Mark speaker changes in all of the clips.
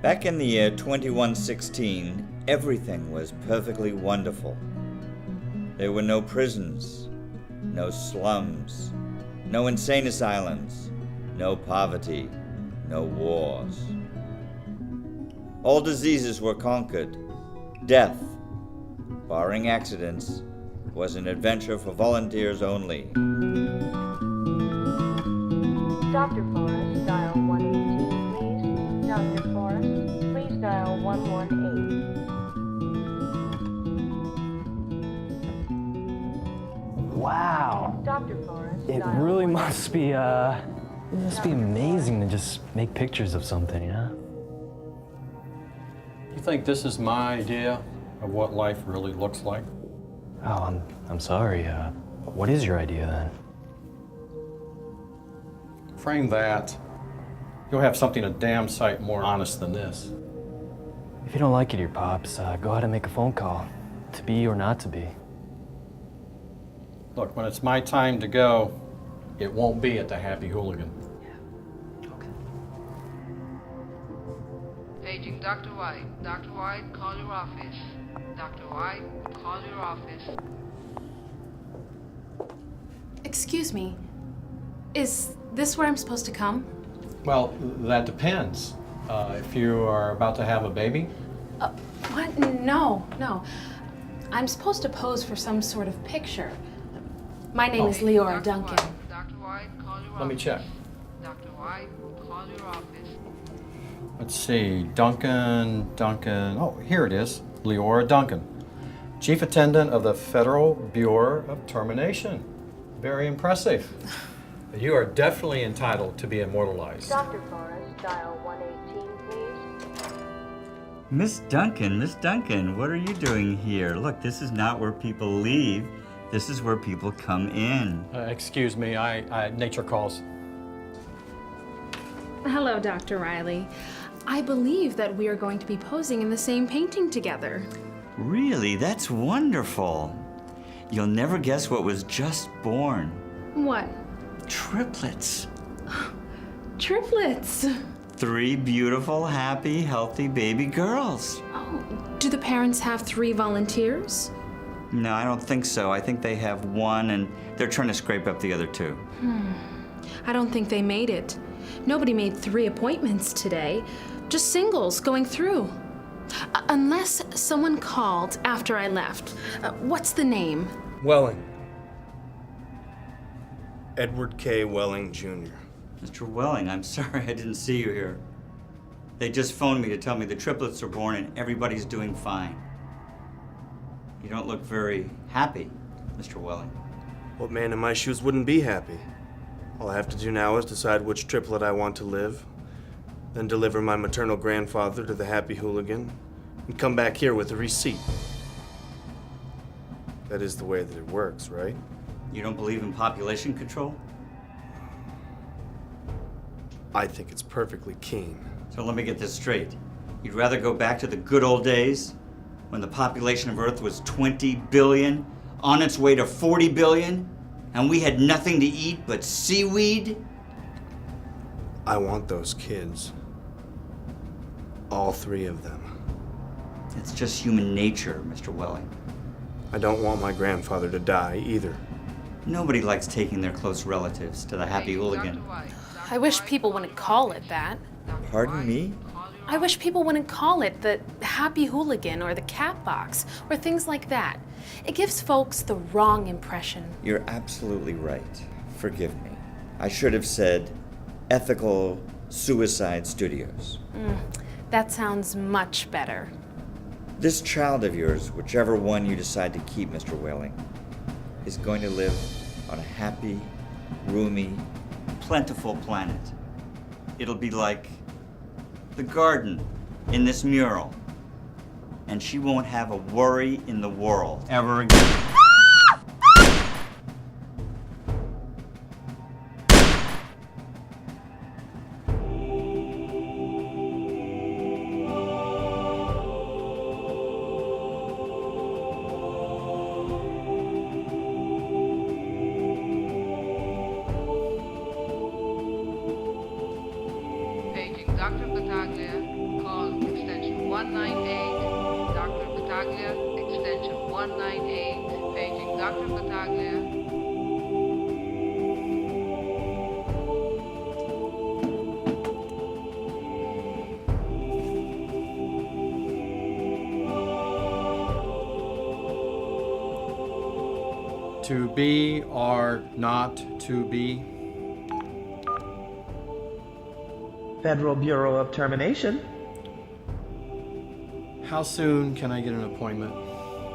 Speaker 1: Back in the year 2116, everything was perfectly wonderful. There were no prisons, no slums, no insane asylums, no poverty, no wars. All diseases were conquered. Death, barring accidents, was an adventure for volunteers only.
Speaker 2: Dr. Forrest, dial 118, please. Dr. Forrest, please dial 118.
Speaker 3: Wow.
Speaker 2: Dr. Forrest,
Speaker 3: It
Speaker 2: dial
Speaker 3: really
Speaker 2: 118.
Speaker 3: must be amazing to just make pictures of something, you know?
Speaker 4: You think this is my idea of what life really looks like?
Speaker 3: Oh, I'm sorry. What is your idea then?
Speaker 4: Frame that, you'll have something a damn sight more honest than this.
Speaker 3: If you don't like it, your pops, go ahead and make a phone call. To be or not to be.
Speaker 4: Look, when it's my time to go, it won't be at the Happy Hooligan.
Speaker 5: Paging Dr. White. Dr. White, call your office. Dr. White, call your office.
Speaker 6: Excuse me. Is this where I'm supposed to come?
Speaker 4: Well, that depends. If you are about to have a baby,
Speaker 6: What? No. I'm supposed to pose for some sort of picture. My name is Leora Duncan.
Speaker 5: Dr. White, call your office.
Speaker 4: let me check.
Speaker 5: Dr. White, call your office.
Speaker 4: Let's see, Duncan, oh, here it is, Leora Duncan, Chief Attendant of the Federal Bureau of Termination. Very impressive. You are definitely entitled to be immortalized.
Speaker 2: Dr. Forrest, dial 118, please.
Speaker 1: Miss Duncan, what are you doing here? Look, this is not where people leave. This is where people come in.
Speaker 4: Excuse me, nature calls.
Speaker 6: Hello, Dr. Riley. I believe that we are going to be posing in the same painting together.
Speaker 1: Really? That's wonderful. You'll never guess what was just born.
Speaker 6: What?
Speaker 1: Triplets.
Speaker 6: Triplets.
Speaker 1: 3 beautiful, happy, healthy baby girls.
Speaker 6: Oh, do the parents have 3 volunteers?
Speaker 1: No, I don't think so. I think they have 1 and they're trying to scrape up the other 2.
Speaker 6: I don't think they made it. Nobody made 3 appointments today. Just singles going through. Unless someone called after I left. What's the name?
Speaker 7: Welling. Edward K. Welling, Jr.
Speaker 1: Mr. Welling, I'm sorry I didn't see you here. They just phoned me to tell me the triplets are born and everybody's doing fine. You don't look very happy, Mr. Welling.
Speaker 7: What man in my shoes wouldn't be happy? All I have to do now is decide which triplet I want to live, then deliver my maternal grandfather to the Happy Hooligan, and come back here with a receipt. That is the way that it works, right?
Speaker 1: You don't believe in population control?
Speaker 7: I think it's perfectly keen.
Speaker 1: So let me get this straight. You'd rather go back to the good old days when the population of Earth was 20 billion, on its way to 40 billion, and we had nothing to eat but seaweed?
Speaker 7: I want those kids. All 3 of them.
Speaker 1: It's just human nature, Mr. Welling.
Speaker 7: I don't want my grandfather to die either.
Speaker 1: Nobody likes taking their close relatives to the Happy Hooligan.
Speaker 6: I wish people wouldn't call it that.
Speaker 1: Pardon me?
Speaker 6: I wish people wouldn't call it the Happy Hooligan or the Cat Box or things like that. It gives folks the wrong impression.
Speaker 1: You're absolutely right. Forgive me. I should have said Ethical Suicide Studios.
Speaker 6: That sounds much better.
Speaker 1: This child of yours, whichever one you decide to keep, Mr. Welling, is going to live on a happy, roomy, plentiful planet. It'll be like the garden in this mural. And she won't have a worry in the world ever again.
Speaker 5: Paging Dr. Battaglia, call 198. Dr. Battaglia, extension 198. Paging Dr. Battaglia.
Speaker 4: To be or not to be?
Speaker 8: Federal Bureau of Termination.
Speaker 4: How soon can I get an appointment?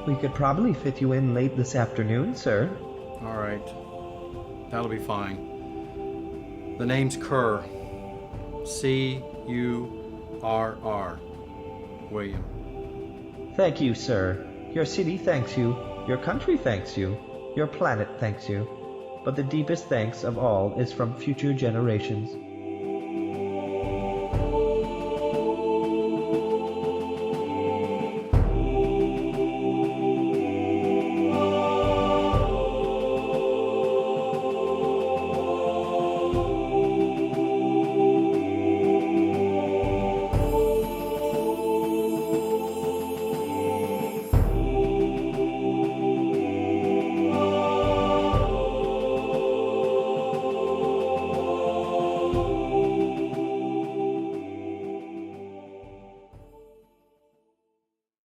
Speaker 8: We could probably fit you in late this afternoon, sir.
Speaker 4: All right. That'll be fine. The name's Curr. C-U-R-R. William.
Speaker 8: Thank you, sir. Your city thanks you. Your country thanks you. Your planet thanks you. But the deepest thanks of all is from future generations.